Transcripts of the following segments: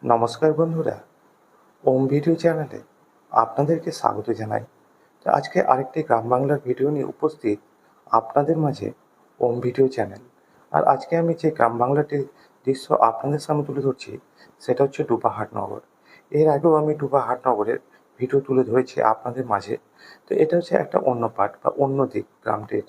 নমস্কার বন্ধুরা, ওম ভিডিও চ্যানেলে আপনাদেরকে স্বাগত জানাই। তো আজকে আরেকটি গ্রাম বাংলার ভিডিও নিয়ে উপস্থিত আপনাদের মাঝে ওম ভিডিও চ্যানেল। আর আজকে আমি যে গ্রাম বাংলাটির দৃশ্য আপনাদের সামনে তুলে ধরছি সেটা হচ্ছে ডুবাহাটনগর। এর আগেও আমি ডুবাহাটনগরের ভিডিও তুলে ধরেছি আপনাদের মাঝে। তো এটা হচ্ছে একটা অন্য পার্ট বা অন্য দিক গ্রামটির।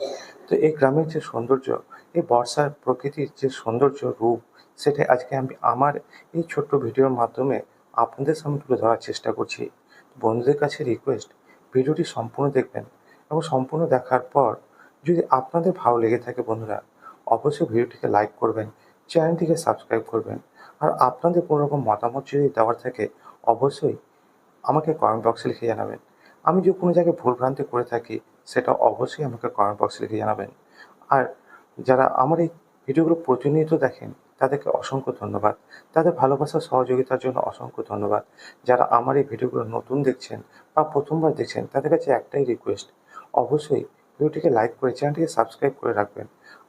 তো এই গ্রামের যে সৌন্দর্য, এই বর্ষার প্রকৃতির যে সৌন্দর্য রূপ, সেটাই আজকে আমি আমার এই ছোট্ট ভিডিওর মাধ্যমে আপনাদের সামনে তুলে ধরার চেষ্টা করছি। বন্ধুদের কাছে রিকোয়েস্ট, ভিডিওটি সম্পূর্ণ দেখবেন এবং সম্পূর্ণ দেখার পর যদি আপনাদের ভালো লেগে থাকে বন্ধুরা, অবশ্যই ভিডিওটিকে লাইক করবেন, চ্যানেলটিকে সাবস্ক্রাইব করবেন। আর আপনাদের কোনো রকম মতামত যদি দেওয়ার থাকে অবশ্যই আমাকে কমেন্ট বক্সে লিখে জানাবেন। আমি যদি কোনো জায়গায় ভুলভ্রান্তি করে থাকি সেটা অবশ্যই আমাকে কমেন্ট বক্সে লিখে জানাবেন। আর যারা আমার এই ভিডিওগুলো প্রতিনিয়ত দেখেন তাদেরকে অসংখ্য ধন্যবাদ। তাদের ভালোবাসা সহযোগিতার জন্য অসংখ্য ধন্যবাদ। যারা আমার এই ভিডিওগুলো নতুন দেখছেন বা প্রথমবার দেখছেন তাদের কাছে একটাই রিকোয়েস্ট, অবশ্যই ভিডিওটিকে লাইক করে চ্যানেলটিকে সাবস্ক্রাইব করে রাখবেন।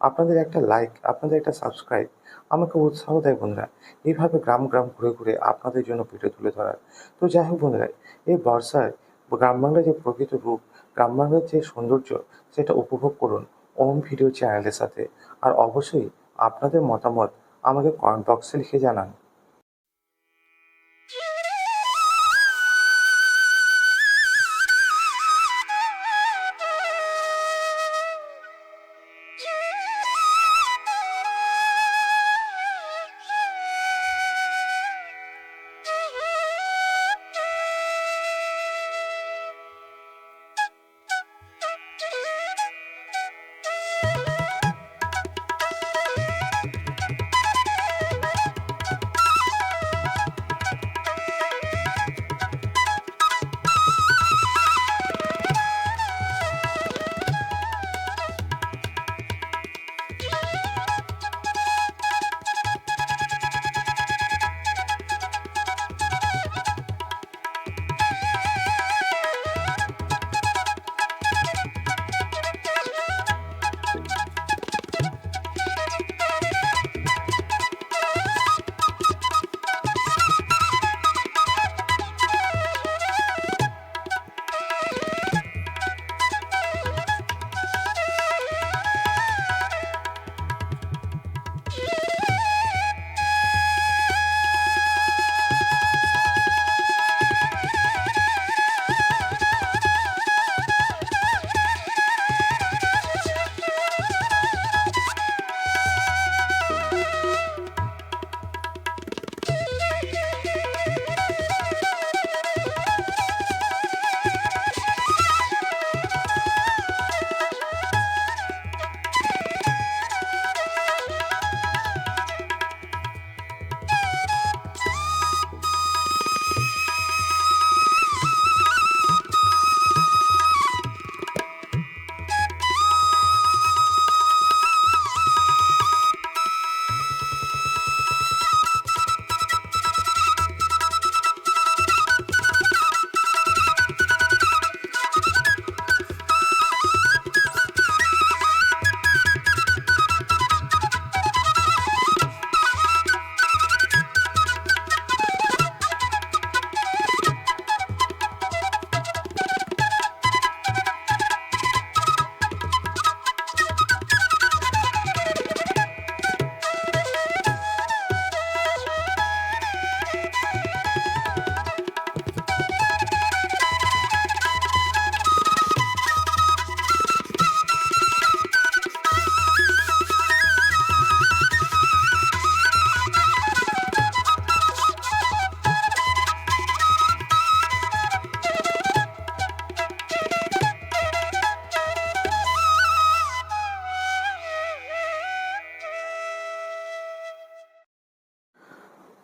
আপনাদের একটা লাইক, আপনাদের একটা সাবস্ক্রাইব আমাকে উৎসাহ দেয় বন্ধুরা, এইভাবে গ্রাম গ্রাম ঘুরে ঘুরে আপনাদের জন্য ভিডিও তুলে ধরার। তো যাই হোক বন্ধুরা, এই বর্ষায় গ্রাম বাংলার যে প্রকৃত রূপ, গ্রাম বাংলার যে সৌন্দর্য, সেটা উপভোগ করুন ওম ভিডিও চ্যানেলের সাথে। আর অবশ্যই আপনাদের মতামত আমাকে কমেন্ট বক্সে লিখে জানান।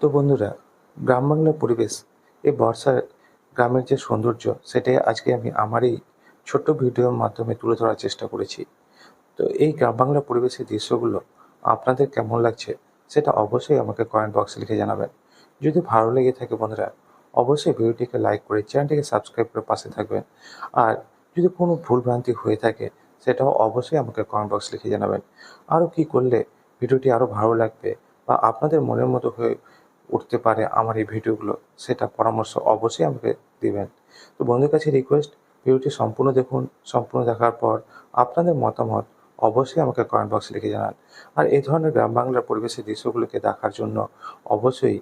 তো বন্ধুরা, গ্রাম বাংলার পরিবেশ, এই বর্ষার গ্রামের যে সৌন্দর্য, সেটাই আজকে আমি আমার এই ছোট্ট ভিডিওর মাধ্যমে তুলে ধরার চেষ্টা করেছি। তো এই গ্রাম বাংলার পরিবেশের দৃশ্যগুলো আপনাদের কেমন লাগছে সেটা অবশ্যই আমাকে কমেন্ট বক্সে লিখে জানাবেন। যদি ভালো লেগে থাকে বন্ধুরা, অবশ্যই ভিডিওটিকে লাইক করে চ্যানেলটিকে সাবস্ক্রাইব করে পাশে থাকবেন। আর যদি কোনো ভুলভ্রান্তি হয়ে থাকে সেটাও অবশ্যই আমাকে কমেন্ট বক্সে লিখে জানাবেন। আরও কী করলে ভিডিওটি আরও ভালো লাগবে বা আপনাদের মনের মতো হয়ে উঠতে পারে আমার এই ভিডিওগুলো, সেটা পরামর্শ অবশ্যই আমাকে দিবেন। তো বন্ধুদের কাছে রিকোয়েস্ট, ভিডিওটি সম্পূর্ণ দেখুন। সম্পূর্ণ দেখার পর আপনাদের মতামত অবশ্যই আমাকে কমেন্ট বক্সে লিখে জানান। আর এই ধরনের গ্রাম বাংলার পরিবেশের দৃশ্যগুলোকে দেখার জন্য অবশ্যই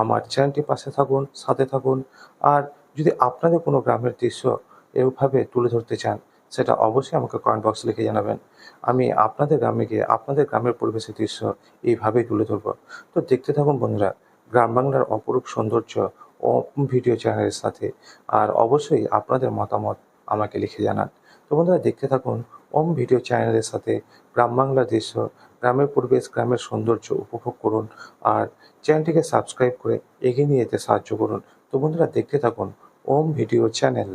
আমার চ্যানেলটির পাশে থাকুন, সাথে থাকুন। আর যদি আপনাদের কোনো গ্রামের দৃশ্য এভাবে তুলে ধরতে চান, সেটা অবশ্যই আমাকে কমেন্ট বক্সে লিখে জানাবেন। আমি আপনাদের গ্রামে গিয়ে আপনাদের গ্রামের পরিবেশের দৃশ্য এইভাবেই তুলে ধরব। তো দেখতে থাকুন বন্ধুরা, গ্রাম বাংলার অপরূপ সৌন্দর্য ও ভিডিও চ্যানেলের সাথে। আর অবশ্যই আপনাদের মতামত আমাকে লিখে জানান। তো বন্ধুরা দেখতে থাকুন ভিডিও চ্যানেলের সাথে গ্রাম বাংলার দৃশ্য, গ্রামের পরিবেশ, গ্রামের সৌন্দর্য উপভোগ করুন। আর চ্যানেলটিকে সাবস্ক্রাইব করে এগিয়ে নিয়ে যেতে সাহায্য করুন। তো বন্ধুরা দেখতে থাকুন ভিডিও চ্যানেল।